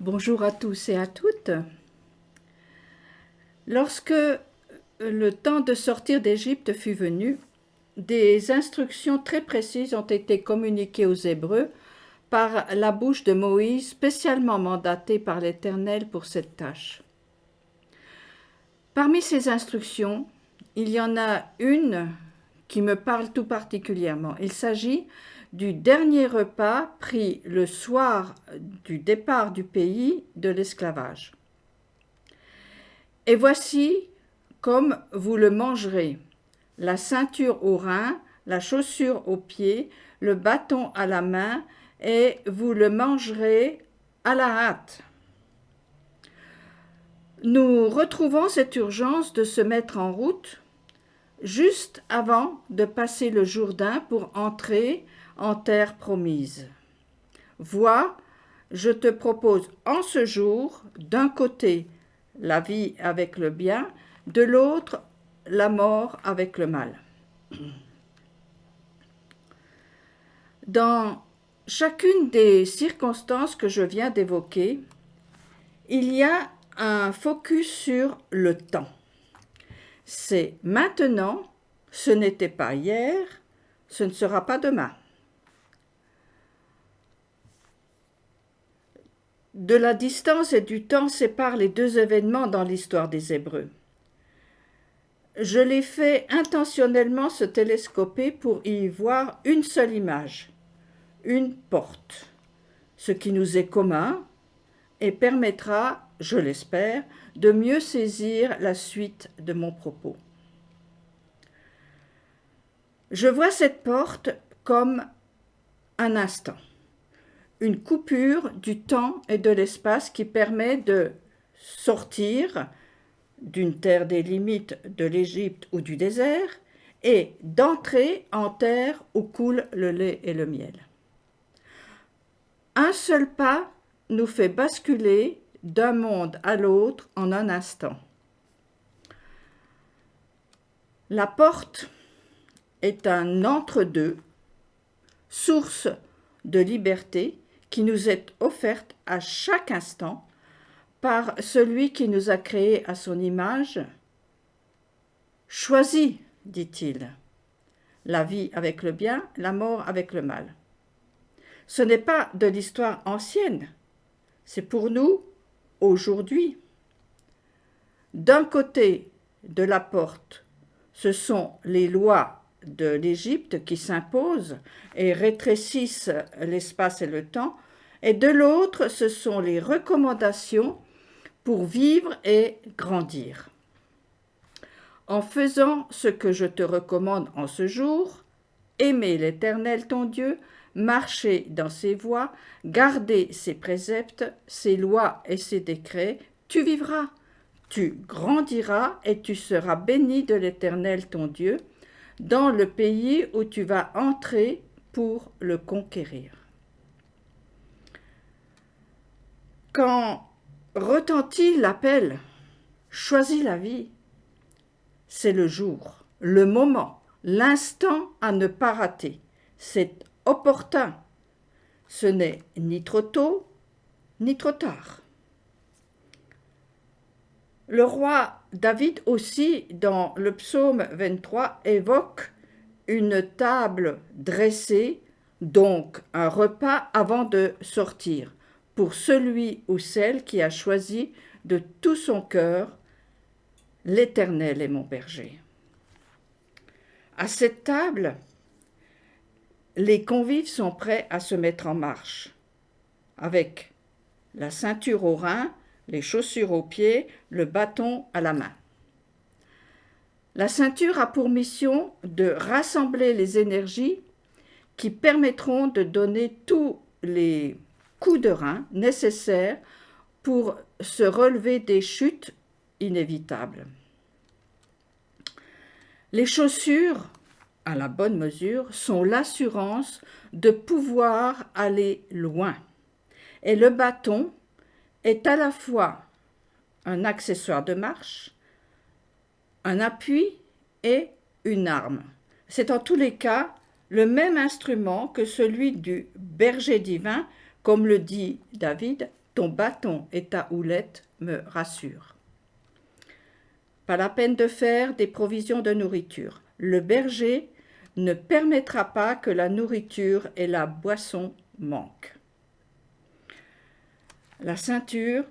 Bonjour à tous et à toutes. Lorsque le temps de sortir d'Égypte fut venu, des instructions très précises ont été communiquées aux Hébreux par la bouche de Moïse, spécialement mandaté par l'Éternel pour cette tâche. Parmi ces instructions, il y en a une qui me parle tout particulièrement. Il s'agit du dernier repas pris le soir du départ du pays de l'esclavage. Et voici comme vous le mangerez, la ceinture aux reins, la chaussure aux pieds, le bâton à la main, et vous le mangerez à la hâte. Nous retrouvons cette urgence de se mettre en route juste avant de passer le Jourdain pour entrer en terre promise. Vois, je te propose en ce jour, d'un côté, la vie avec le bien, de l'autre, la mort avec le mal. Dans chacune des circonstances que je viens d'évoquer, il y a un focus sur le temps. C'est maintenant, ce n'était pas hier, ce ne sera pas demain. De la distance et du temps séparent les deux événements dans l'histoire des Hébreux. Je l'ai fait intentionnellement se télescoper pour y voir une seule image, une porte, ce qui nous est commun et permettra, je l'espère, de mieux saisir la suite de mon propos. Je vois cette porte comme un instant, une coupure du temps et de l'espace qui permet de sortir d'une terre des limites de l'Égypte ou du désert et d'entrer en terre où coule le lait et le miel. Un seul pas nous fait basculer d'un monde à l'autre en un instant. La porte est un entre-deux, source de liberté qui nous est offerte à chaque instant par celui qui nous a créés à son image. Choisis, dit-il, la vie avec le bien, la mort avec le mal. Ce n'est pas de l'histoire ancienne, c'est pour nous aujourd'hui. D'un côté de la porte, ce sont les lois de l'Égypte qui s'imposent et rétrécissent l'espace et le temps, et de l'autre, ce sont les recommandations pour vivre et grandir. En faisant ce que je te recommande en ce jour, aimer l'Éternel ton Dieu, marcher dans ses voies, garder ses préceptes, ses lois et ses décrets, tu vivras, tu grandiras et tu seras béni de l'Éternel ton Dieu, dans le pays où tu vas entrer pour le conquérir. Quand retentit l'appel « Choisis la vie », c'est le jour, le moment, l'instant à ne pas rater. C'est opportun. Ce n'est ni trop tôt, ni trop tard. Le roi David aussi, dans le psaume 23, évoque une table dressée, donc un repas avant de sortir, pour celui ou celle qui a choisi de tout son cœur « L'Éternel est mon berger ». À cette table, les convives sont prêts à se mettre en marche, avec la ceinture aux reins, les chaussures aux pieds, le bâton à la main. La ceinture a pour mission de rassembler les énergies qui permettront de donner tous les coups de rein nécessaires pour se relever des chutes inévitables. Les chaussures, à la bonne mesure, sont l'assurance de pouvoir aller loin. Et le bâton est à la fois un accessoire de marche, un appui et une arme. C'est en tous les cas le même instrument que celui du berger divin, comme le dit David, ton bâton et ta houlette me rassurent. Pas la peine de faire des provisions de nourriture. Le berger ne permettra pas que la nourriture et la boisson manquent. La ceinture,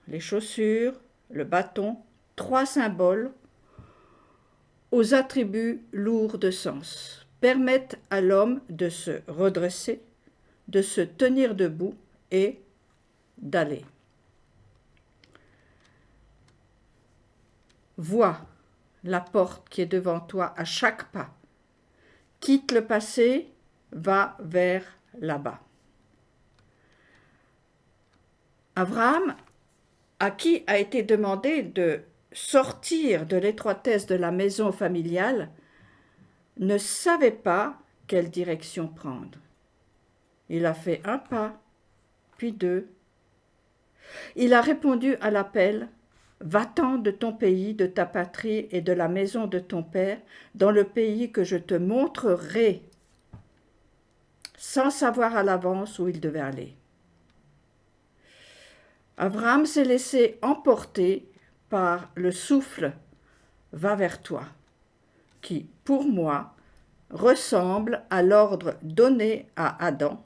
les chaussures, le bâton, 3 symboles aux attributs lourds de sens, permettent à l'homme de se redresser, de se tenir debout et d'aller. Vois la porte qui est devant toi à chaque pas. Quitte le passé, va vers là-bas. Abraham, à qui a été demandé de sortir de l'étroitesse de la maison familiale, ne savait pas quelle direction prendre. Il a fait 1 pas, puis 2. Il a répondu à l'appel « Va-t'en de ton pays, de ta patrie et de la maison de ton père, dans le pays que je te montrerai », sans savoir à l'avance où il devait aller. Abraham s'est laissé emporter par le souffle « Va vers toi », qui, pour moi, ressemble à l'ordre donné à Adam.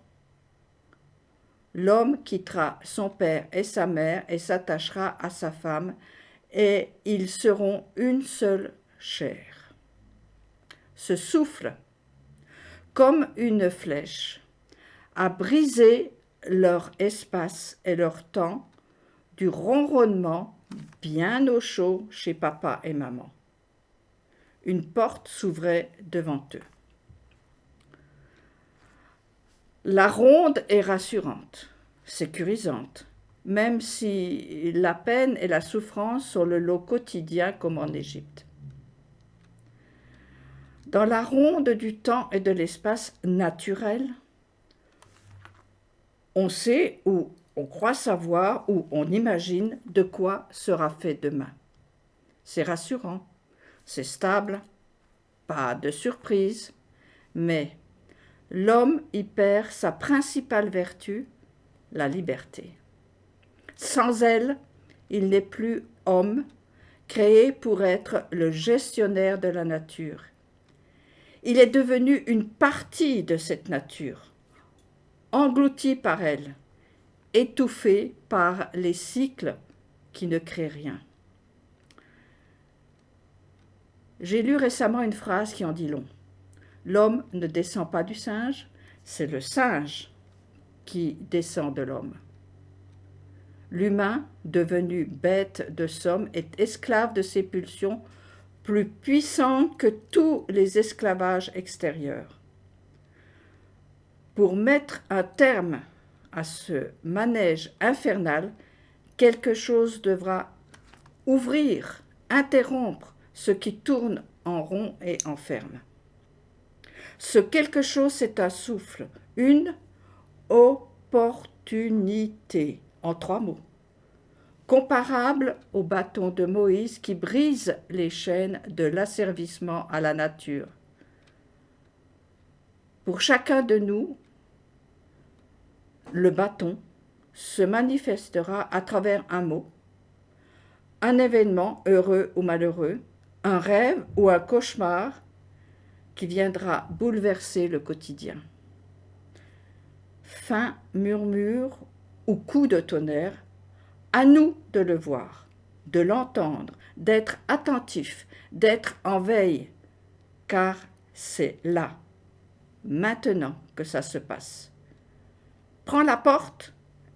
L'homme quittera son père et sa mère et s'attachera à sa femme, et ils seront une seule chair. Ce souffle, comme une flèche, a brisé leur espace et leur temps du ronronnement bien au chaud chez papa et maman. Une porte s'ouvrait devant eux. La ronde est rassurante, sécurisante, même si la peine et la souffrance sont le lot quotidien comme en Égypte. Dans la ronde du temps et de l'espace naturel, on sait ou on croit savoir ou on imagine de quoi sera fait demain. C'est rassurant, c'est stable, pas de surprise, mais l'homme y perd sa principale vertu, la liberté. Sans elle, il n'est plus homme, créé pour être le gestionnaire de la nature. Il est devenu une partie de cette nature, englouti par elle, étouffé par les cycles qui ne créent rien. J'ai lu récemment une phrase qui en dit long. L'homme ne descend pas du singe, c'est le singe qui descend de l'homme. L'humain, devenu bête de somme, est esclave de ses pulsions plus puissantes que tous les esclavages extérieurs. Pour mettre un terme à ce manège infernal, quelque chose devra ouvrir, interrompre ce qui tourne en rond et enferme. Ce quelque chose, c'est un souffle, une opportunité, en 3 mots, comparable au bâton de Moïse qui brise les chaînes de l'asservissement à la nature. Pour chacun de nous, le bâton se manifestera à travers un mot, un événement heureux ou malheureux, un rêve ou un cauchemar qui viendra bouleverser le quotidien. Fin murmure ou coup de tonnerre, à nous de le voir, de l'entendre, d'être attentif, d'être en veille, car c'est là, maintenant que ça se passe. Prends la porte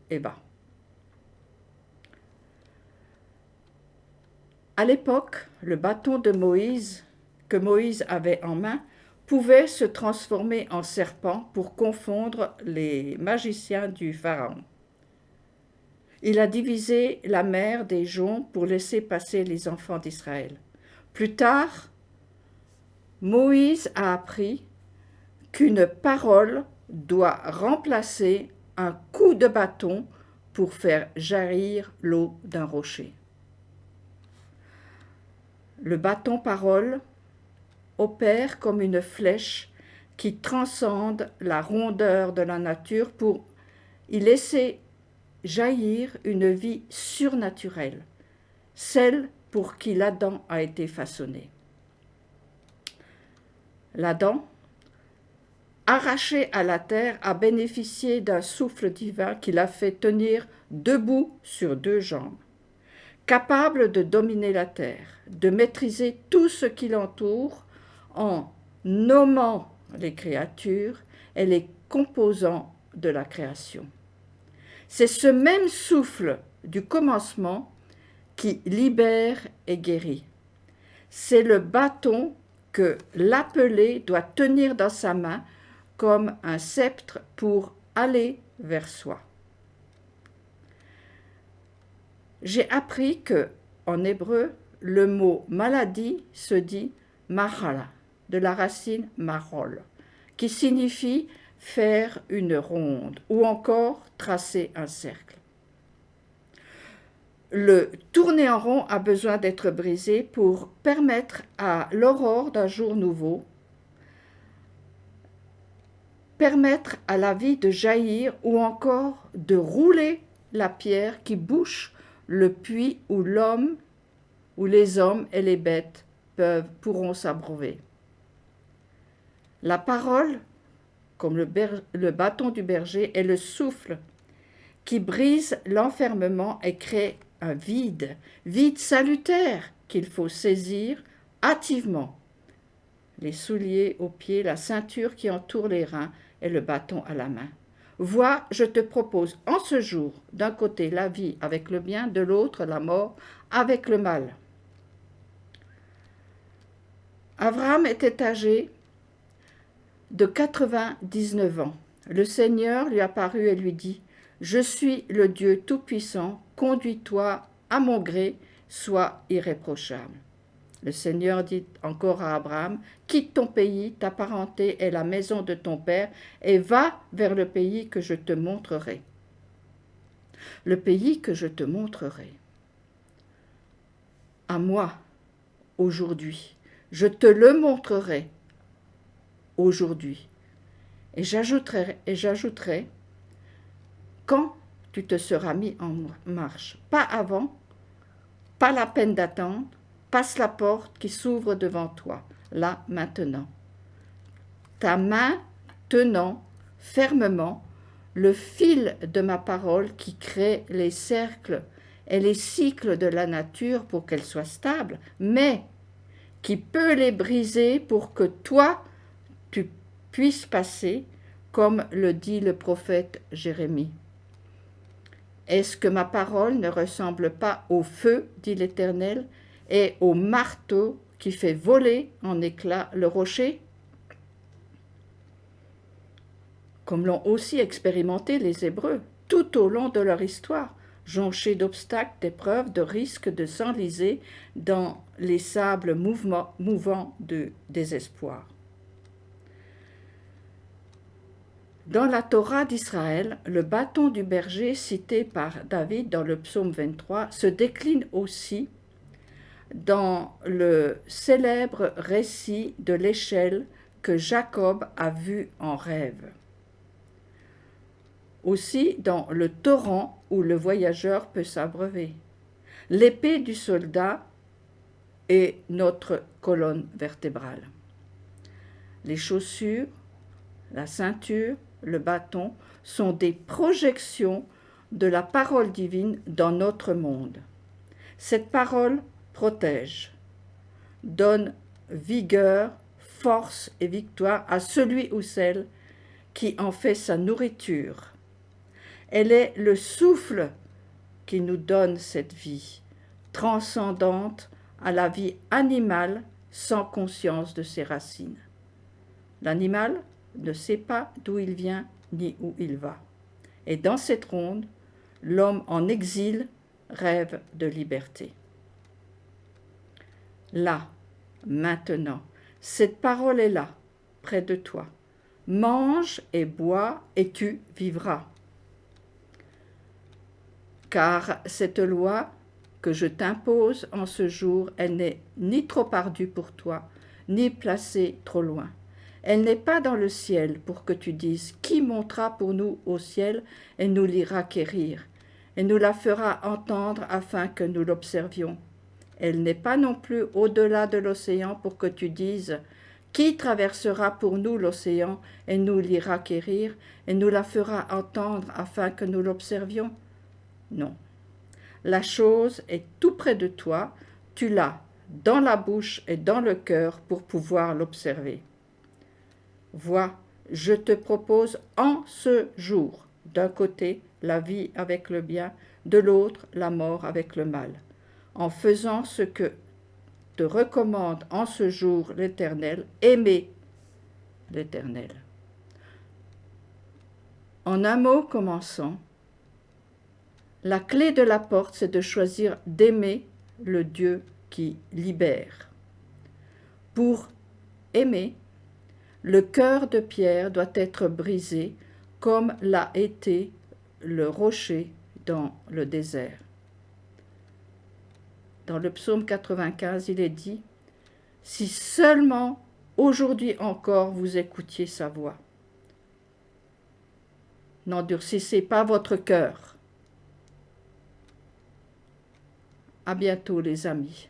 et va. À l'époque, le bâton de Moïse, que Moïse avait en main, pouvait se transformer en serpent pour confondre les magiciens du Pharaon. Il a divisé la mer des joncs pour laisser passer les enfants d'Israël. Plus tard, Moïse a appris qu'une parole doit remplacer un coup de bâton pour faire jaillir l'eau d'un rocher. Le bâton parole opère comme une flèche qui transcende la rondeur de la nature pour y laisser jaillir une vie surnaturelle, celle pour qui l'Adam a été façonné. L'Adam, arraché à la terre, a bénéficié d'un souffle divin qui l'a fait tenir debout sur deux jambes, capable de dominer la terre, de maîtriser tout ce qui l'entoure en nommant les créatures et les composants de la création. C'est ce même souffle du commencement qui libère et guérit. C'est le bâton que l'appelé doit tenir dans sa main comme un sceptre pour aller vers soi. J'ai appris que, en hébreu, le mot maladie se dit mahala, de la racine marol, qui signifie faire une ronde ou encore tracer un cercle. Le tourner en rond a besoin d'être brisé pour permettre à l'aurore d'un jour nouveau, permettre à la vie de jaillir ou encore de rouler la pierre qui bouche le puits où l'homme, où les hommes et les bêtes pourront s'abreuver. La parole, comme le bâton du berger, est le souffle qui brise l'enfermement et crée un vide salutaire qu'il faut saisir hâtivement. Les souliers aux pieds, la ceinture qui entoure les reins et le bâton à la main. Vois, je te propose en ce jour, d'un côté la vie avec le bien, de l'autre la mort avec le mal. Abraham était âgé de 99 ans. Le Seigneur lui apparut et lui dit : je suis le Dieu Tout-Puissant, conduis-toi à mon gré, sois irréprochable. Le Seigneur dit encore à Abraham : quitte ton pays, ta parenté et la maison de ton père, et va vers le pays que je te montrerai. Le pays que je te montrerai. À moi, aujourd'hui, je te le montrerai aujourd'hui. Et j'ajouterai quand tu te seras mis en marche. Pas avant, pas la peine d'attendre, passe la porte qui s'ouvre devant toi, là, maintenant. Ta main tenant fermement le fil de ma parole qui crée les cercles et les cycles de la nature pour qu'elle soit stable, mais qui peut les briser pour que toi, tu puisses passer, comme le dit le prophète Jérémie. Est-ce que ma parole ne ressemble pas au feu, dit l'Éternel, et au marteau qui fait voler en éclats le rocher ? Comme l'ont aussi expérimenté les Hébreux tout au long de leur histoire, jonchés d'obstacles, d'épreuves, de risques, de s'enliser dans les sables mouvants de désespoir. Dans la Torah d'Israël, le bâton du berger cité par David dans le psaume 23 se décline aussi dans le célèbre récit de l'échelle que Jacob a vu en rêve. Aussi dans le torrent où le voyageur peut s'abreuver. L'épée du soldat est notre colonne vertébrale. Les chaussures, la ceinture, le bâton sont des projections de la parole divine dans notre monde. Cette parole protège, donne vigueur, force et victoire à celui ou celle qui en fait sa nourriture. Elle est le souffle qui nous donne cette vie, transcendante à la vie animale sans conscience de ses racines. L'animal ne sait pas d'où il vient ni où il va. Et dans cette ronde, l'homme en exil rêve de liberté. Là, maintenant, cette parole est là, près de toi. Mange et bois et tu vivras. Car cette loi que je t'impose en ce jour, elle n'est ni trop ardue pour toi, ni placée trop loin. Elle n'est pas dans le ciel pour que tu dises « Qui montera pour nous au ciel et nous l'ira quérir ?» et nous la fera entendre afin que nous l'observions. Elle n'est pas non plus au-delà de l'océan pour que tu dises « Qui traversera pour nous l'océan et nous l'ira quérir, et nous la fera entendre afin que nous l'observions ?» Non. La chose est tout près de toi, tu l'as dans la bouche et dans le cœur pour pouvoir l'observer. Vois, je te propose en ce jour, d'un côté la vie avec le bien, de l'autre la mort avec le mal, en faisant ce que te recommande en ce jour l'Éternel, aimer l'Éternel. En un mot commençant, la clé de la porte, c'est de choisir d'aimer le Dieu qui libère. Pour aimer, le cœur de pierre doit être brisé comme l'a été le rocher dans le désert. Dans le psaume 95, il est dit « Si seulement aujourd'hui encore vous écoutiez sa voix, n'endurcissez pas votre cœur. » À bientôt les amis.